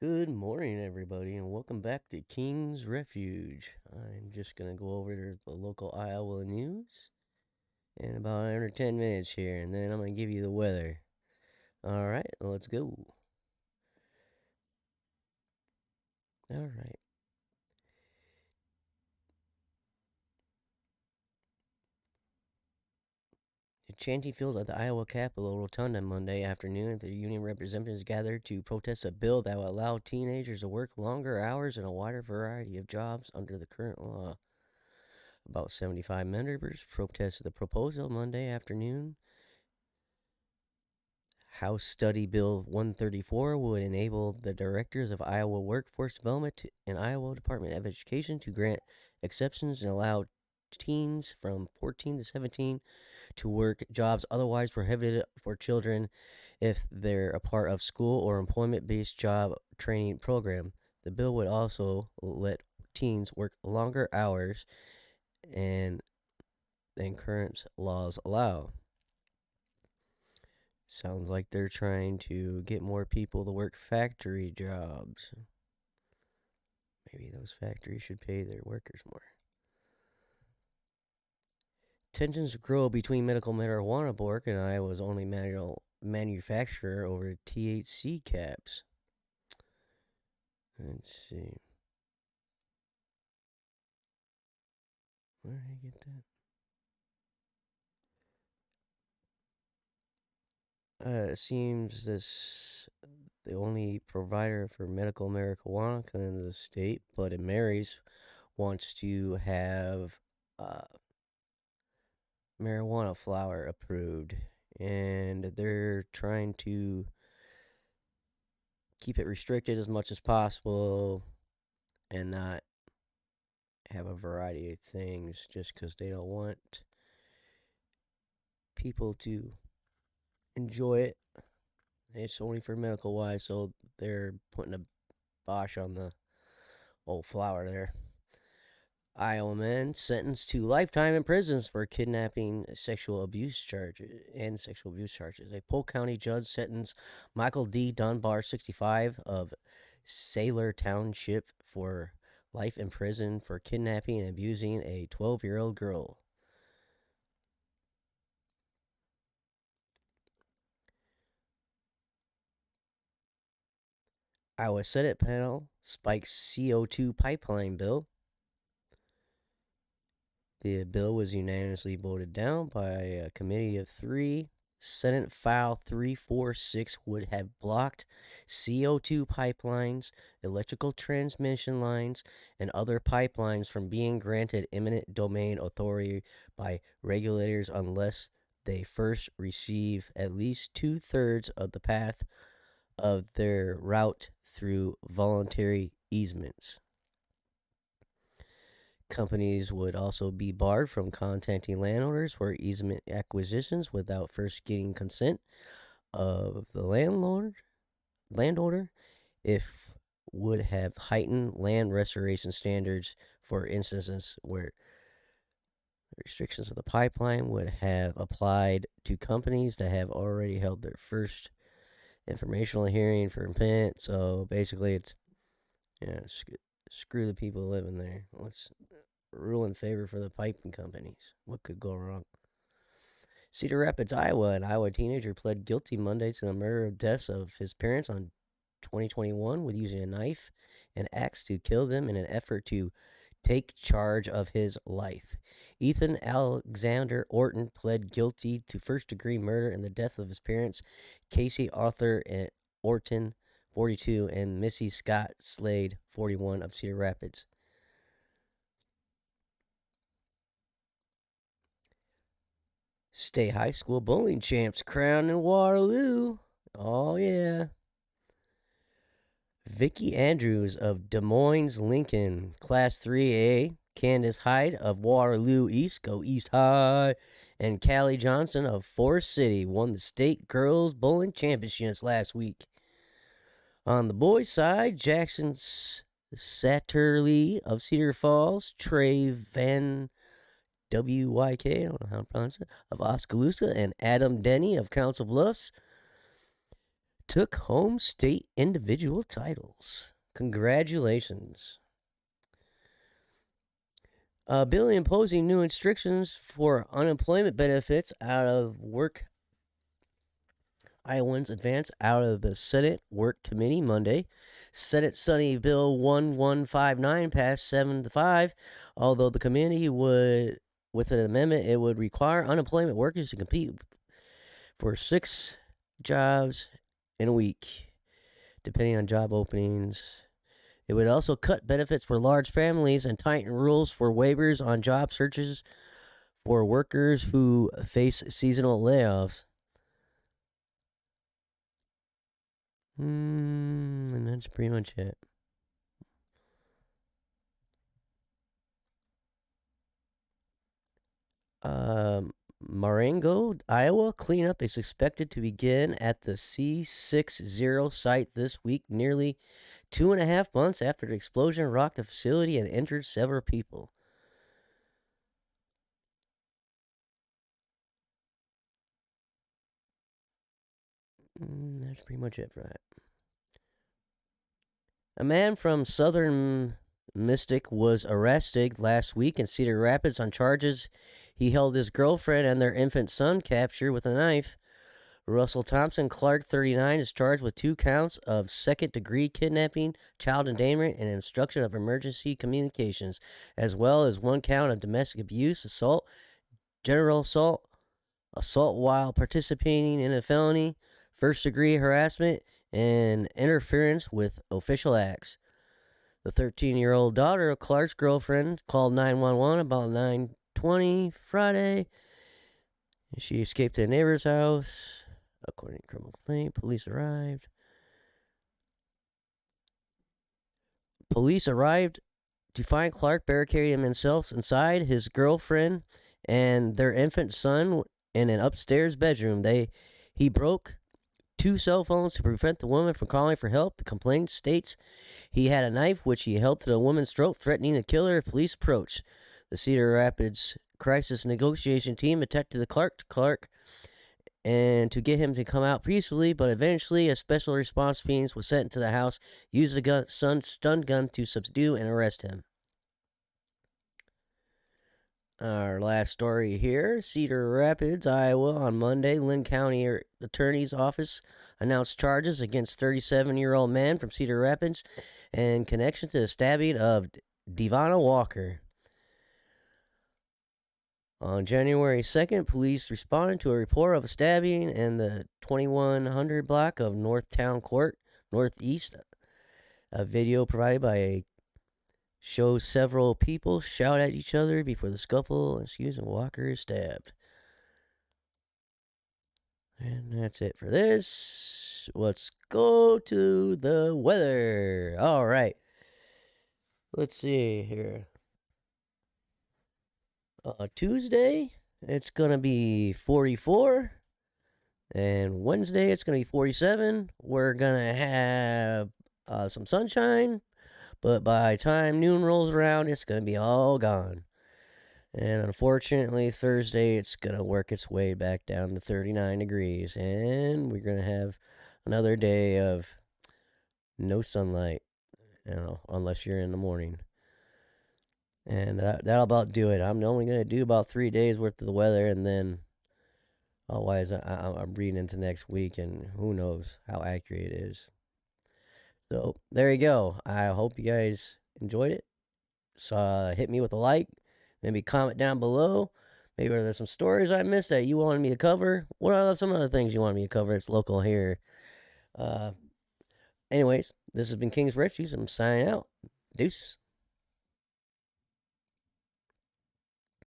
Good morning, everybody, and welcome back to King's Refuge. I'm just going to go over the local Iowa news in about under 10 minutes here, and then I'm going to give you the weather. All right, let's go. All right. The Chanty Field at the Iowa Capitol Rotunda Monday afternoon, the union representatives gathered to protest a bill that will allow teenagers to work longer hours in a wider variety of jobs under the current law. About 75 members protested the proposal Monday afternoon. House Study Bill 134 would enable the directors of Iowa Workforce Development and Iowa Department of Education to grant exceptions and allow teens from 14 to 17 to work jobs otherwise prohibited for children if they're a part of school or employment based job training program. The bill would also let teens work longer hours and than current laws allow. Sounds like they're trying to get more people to work factory jobs. Maybe those factories should pay their workers more. Tensions grow between medical marijuana board and Iowa's only manual manufacturer over THC caps. Let's see. Where did I get that? It seems this the only provider for medical marijuana in the state, but it Mary's wants to have uh, marijuana flower approved, and they're trying to keep it restricted as much as possible and not have a variety of things just because they don't want people to enjoy it. It's only for medical wise, so they're putting a bosh on the old flower there. Iowa man sentenced to lifetime in prisons for kidnapping, sexual abuse charges, and sexual abuse charges. A Polk County judge sentenced Michael D. Dunbar, 65, of Saylor Township, for life in prison for kidnapping and abusing a 12-year-old girl. Iowa Senate panel spikes CO2 pipeline bill. The bill was unanimously voted down by a committee of 3. Senate File 346 would have blocked CO2 pipelines, electrical transmission lines, and other pipelines from being granted eminent domain authority by regulators unless they first receive at least 2/3 of the path of their route through voluntary easements. Companies would also be barred from contacting landowners for easement acquisitions without first getting consent of the landowner, if would have heightened land restoration standards for instances where restrictions of the pipeline would have applied to companies that have already held their first informational hearing for intent. So basically, it's screw the people living there. Let's rule in favor for the piping companies. What could go wrong? Cedar Rapids, Iowa. An Iowa teenager pled guilty Monday to the murder of deaths of his parents on 2021 with using a knife and axe to kill them in an effort to take charge of his life. Ethan Alexander Orton pled guilty to first degree murder in the death of his parents, Casey Arthur Orton, 42, and Missy Scott Slade, 41, of Cedar Rapids. State high school bowling champs crowned in Waterloo. Oh, yeah. Vicky Andrews of Des Moines, Lincoln, Class 3A. Candace Hyde of Waterloo East, go East High. And Callie Johnson of Forest City won the state girls bowling championships last week. On the boys' side, Jackson Satterley of Cedar Falls, Trey Van WYK, I don't know how to pronounce it, of Oskaloosa, and Adam Denny of Council Bluffs took home state individual titles. Congratulations. A bill imposing new restrictions for unemployment benefits out of work. Iowans advance out of the Senate Work Committee Monday. Senate Senate Bill 1159 passed 7-5, although the committee would, with an amendment, it would require unemployment workers to compete for 6 jobs in a week, depending on job openings. It would also cut benefits for large families and tighten rules for waivers on job searches for workers who face seasonal layoffs. And that's pretty much it. Marengo, Iowa cleanup is expected to begin at the C60 site this week, nearly 2.5 months after the explosion rocked the facility and injured several people. That's pretty much it for that. A man from Southern Mystic was arrested last week in Cedar Rapids on charges he held his girlfriend and their infant son captured with a knife. Russell Thompson Clark, 39, is charged with 2 counts of second-degree kidnapping, child endangerment, and obstruction of emergency communications, as well as 1 count of domestic abuse, assault, general assault while participating in a felony, first-degree harassment, and interference with official acts. The 13-year-old daughter of Clark's girlfriend called 911 about 9:20 Friday. She escaped to a neighbor's house. According to criminal complaint, police arrived. Police arrived to find Clark barricading himself inside his girlfriend and their infant son in an upstairs bedroom. He broke 2 cell phones to prevent the woman from calling for help. The complaint states he had a knife which he held to the woman's throat, threatening to kill her if police approached. The Cedar Rapids crisis negotiation team attacked the Clark and to get him to come out peacefully, but eventually a special response team was sent to the house, used the son's stun gun to subdue and arrest him. Our last story here, Cedar Rapids, Iowa. On Monday, Lynn County Attorney's Office announced charges against 37-year-old man from Cedar Rapids in connection to the stabbing of Devonna Walker. On January 2nd, police responded to a report of a stabbing in the 2100 block of Northtown Court, Northeast. A video provided by a shows several people shout at each other before the scuffle ensues and Walker is stabbed. And that's it for this. Let's go to the weather. All right. Let's see here. Tuesday, it's going to be 44. And Wednesday, it's going to be 47. We're going to have some sunshine. But by the time noon rolls around, it's going to be all gone. And unfortunately, Thursday, it's going to work its way back down to 39 degrees. And we're going to have another day of no sunlight, unless you're in the morning. And that'll about do it. I'm only going to do about 3 days worth of the weather, and then otherwise I'm reading into next week, and who knows how accurate it is. So there you go. I hope you guys enjoyed it. So hit me with a like, maybe comment down below. Maybe there's some stories I missed that you wanted me to cover. What are some other things you want me to cover? It's local here. Anyways, this has been King's Refuge. I'm signing out. Deuce.